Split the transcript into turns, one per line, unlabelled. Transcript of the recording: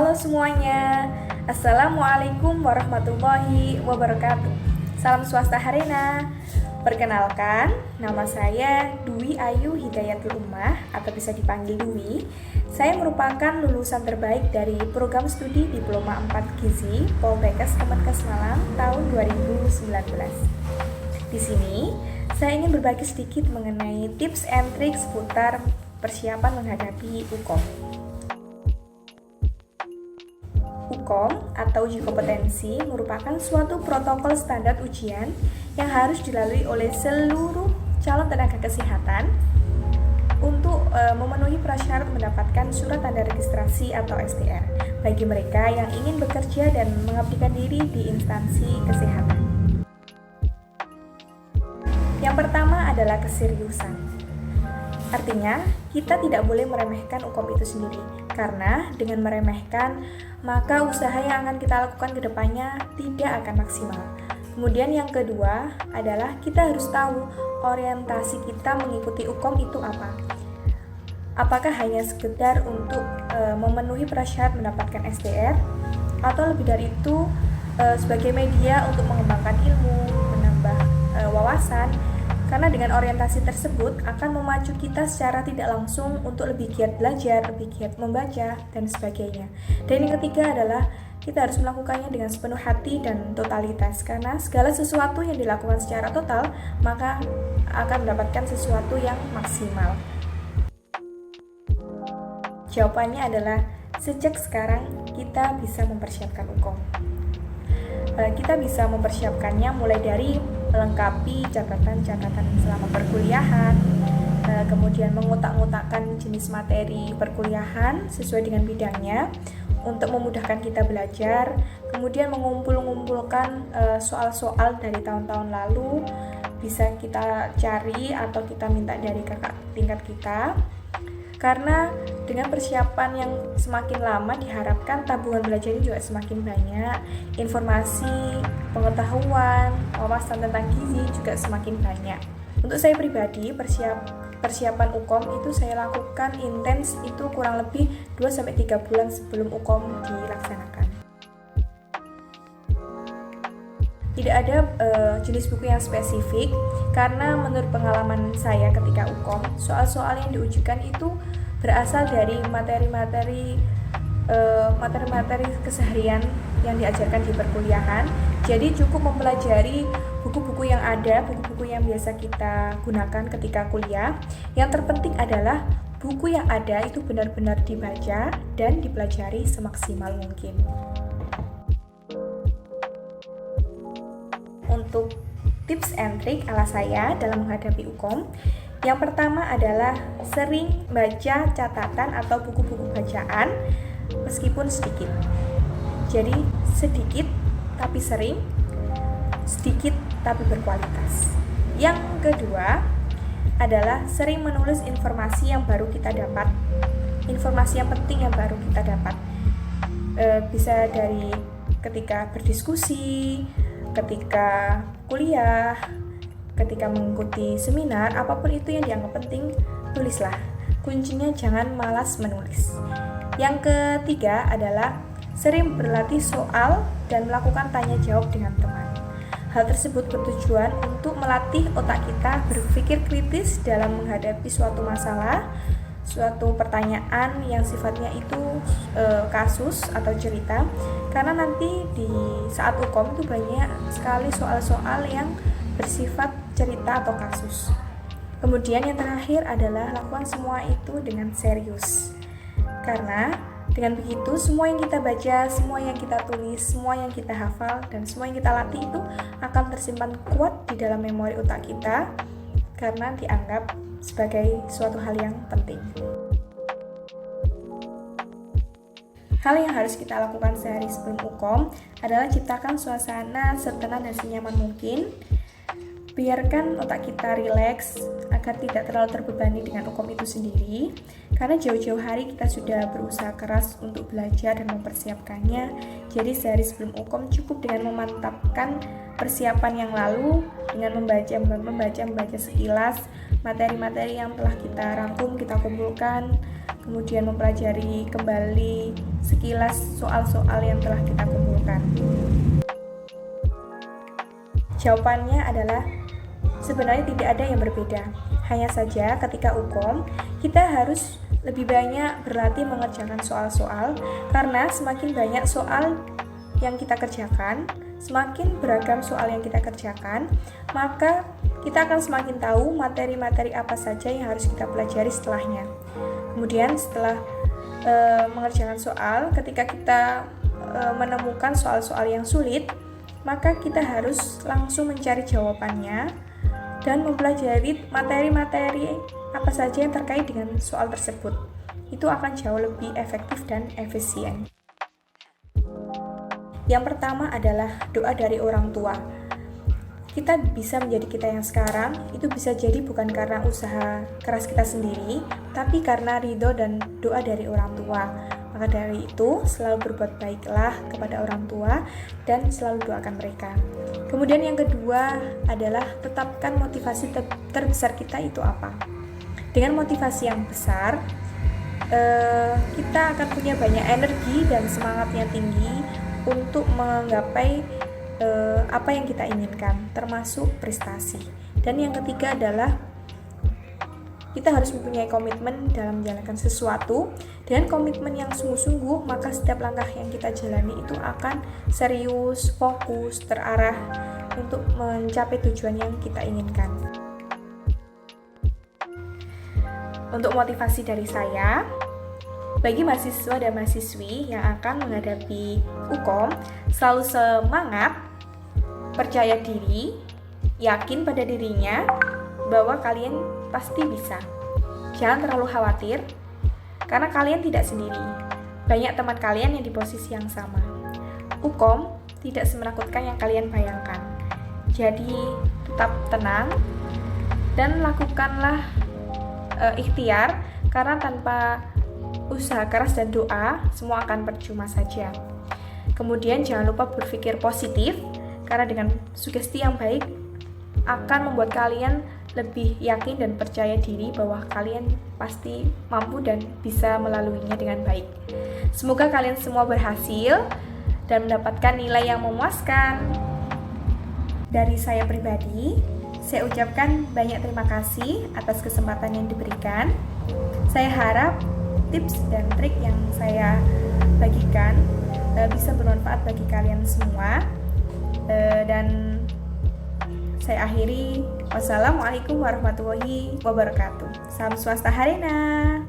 Halo semuanya, Assalamualaikum warahmatullahi wabarakatuh. Salam swasta Harena. Perkenalkan, nama saya Dwi Ayu Hidayatul Ummah atau bisa dipanggil Dwi. Saya merupakan lulusan terbaik dari program studi Diploma 4 Gizi Poltekkes Kemenkes Malang tahun 2019. Di sini, saya ingin berbagi sedikit mengenai tips and tricks seputar persiapan menghadapi UKOM. UKOM atau uji kompetensi merupakan suatu protokol standar ujian yang harus dilalui oleh seluruh calon tenaga kesehatan untuk memenuhi prasyarat mendapatkan surat tanda registrasi atau STR bagi mereka yang ingin bekerja dan mengabdikan diri di instansi kesehatan. Yang pertama adalah keseriusan. Artinya, kita tidak boleh meremehkan UKOM itu sendiri, karena dengan meremehkan, maka usaha yang akan kita lakukan ke depannya tidak akan maksimal. Kemudian yang kedua adalah kita harus tahu orientasi kita mengikuti UKOM itu apa. Apakah hanya sekedar untuk memenuhi prasyarat mendapatkan STR, atau lebih dari itu sebagai media untuk mengembangkan ilmu, menambah wawasan. Karena dengan orientasi tersebut akan memacu kita secara tidak langsung untuk lebih giat belajar, lebih giat membaca, dan sebagainya. Dan yang ketiga adalah kita harus melakukannya dengan sepenuh hati dan totalitas. Karena segala sesuatu yang dilakukan secara total, maka akan mendapatkan sesuatu yang maksimal. Jawabannya adalah sejak sekarang kita bisa mempersiapkan UKOM. Kita bisa mempersiapkannya mulai dari melengkapi catatan-catatan selama perkuliahan, kemudian mengotak-ngotakkan jenis materi perkuliahan sesuai dengan bidangnya untuk memudahkan kita belajar, kemudian mengumpulkan soal-soal dari tahun-tahun lalu, bisa kita cari atau kita minta dari kakak tingkat kita. Karena dengan persiapan yang semakin lama diharapkan tabungan belajarnya juga semakin banyak, informasi, pengetahuan, wawasan tentang gizi juga semakin banyak. Untuk saya pribadi, persiapan UKOM itu saya lakukan intens itu kurang lebih 2-3 bulan sebelum UKOM dilaksanakan. Tidak ada jenis buku yang spesifik, karena menurut pengalaman saya ketika UKOM, soal-soal yang diujikan itu berasal dari materi-materi keseharian yang diajarkan di perkuliahan. Jadi cukup mempelajari buku-buku yang ada, buku-buku yang biasa kita gunakan ketika kuliah. Yang terpenting adalah buku yang ada itu benar-benar dibaca dan dipelajari semaksimal mungkin. Untuk tips and trick ala saya dalam menghadapi UKOM, yang pertama adalah sering baca catatan atau buku-buku bacaan meskipun sedikit. Jadi sedikit tapi sering, sedikit tapi berkualitas. Yang kedua adalah sering menulis informasi yang baru kita dapat, informasi yang penting yang baru kita dapat. Bisa dari ketika berdiskusi, ketika kuliah, ketika mengikuti seminar, apapun itu yang dianggap penting, tulislah. Kuncinya jangan malas menulis. Yang ketiga adalah sering berlatih soal dan melakukan tanya jawab dengan teman. Hal tersebut bertujuan untuk melatih otak kita berpikir kritis dalam menghadapi suatu masalah, suatu pertanyaan yang sifatnya itu kasus atau cerita, karena nanti di saat UKOM itu banyak sekali soal-soal yang bersifat cerita atau kasus. Kemudian yang terakhir adalah lakukan semua itu dengan serius, karena dengan begitu semua yang kita baca, semua yang kita tulis, semua yang kita hafal, dan semua yang kita latih itu akan tersimpan kuat di dalam memori otak kita karena dianggap sebagai suatu hal yang penting. Hal yang harus kita lakukan sehari sebelum UKOM adalah ciptakan suasana setenang dan senyaman mungkin. Biarkan otak kita rileks agar tidak terlalu terbebani dengan UKOM itu sendiri. Karena jauh-jauh hari kita sudah berusaha keras untuk belajar dan mempersiapkannya. Jadi sehari sebelum UKOM cukup dengan memantapkan persiapan yang lalu dengan membaca sekilas materi-materi yang telah kita rangkum, kita kumpulkan. kemudian mempelajari kembali sekilas soal-soal yang telah kita kumpulkan. Jawabannya adalah sebenarnya tidak ada yang berbeda. Hanya saja ketika UKOM, kita harus lebih banyak berlatih mengerjakan soal-soal, karena semakin banyak soal yang kita kerjakan, semakin beragam soal yang kita kerjakan, maka kita akan semakin tahu materi-materi apa saja yang harus kita pelajari setelahnya. Kemudian setelah mengerjakan soal, ketika kita menemukan soal-soal yang sulit, maka kita harus langsung mencari jawabannya dan mempelajari materi-materi apa saja yang terkait dengan soal tersebut. Itu akan jauh lebih efektif dan efisien. Yang pertama adalah doa dari orang tua. Kita bisa menjadi kita yang sekarang, itu bisa jadi bukan karena usaha keras kita sendiri, tapi karena ridho dan doa dari orang tua. Maka dari itu, selalu berbuat baiklah kepada orang tua dan selalu doakan mereka. Kemudian yang kedua adalah tetapkan motivasi terbesar kita itu apa. Dengan motivasi yang besar, kita akan punya banyak energi dan semangatnya tinggi untuk menggapai apa yang kita inginkan, termasuk prestasi. Dan yang ketiga adalah kita harus mempunyai komitmen dalam menjalankan sesuatu. Dengan komitmen yang sungguh-sungguh, maka setiap langkah yang kita jalani itu akan serius, fokus, terarah untuk mencapai tujuan yang kita inginkan. Untuk motivasi dari saya, bagi mahasiswa dan mahasiswi yang akan menghadapi UKOM, selalu semangat, percaya diri, yakin pada dirinya bahwa kalian pasti bisa. Jangan terlalu khawatir, karena kalian tidak sendiri. Banyak teman kalian yang di posisi yang sama. UKOM tidak semenakutkan yang kalian bayangkan. Jadi tetap tenang dan lakukanlah ikhtiar, karena tanpa usaha keras dan doa, semua akan percuma saja. Kemudian jangan lupa berpikir positif, karena dengan sugesti yang baik akan membuat kalian lebih yakin dan percaya diri bahwa kalian pasti mampu dan bisa melaluinya dengan baik. Semoga kalian semua berhasil dan mendapatkan nilai yang memuaskan. Dari saya pribadi, saya ucapkan banyak terima kasih atas kesempatan yang diberikan. Saya harap tips dan trik yang saya bagikan bisa bermanfaat bagi kalian semua. Dan saya akhiri, wassalamualaikum warahmatullahi wabarakatuh. Salam swasta harena.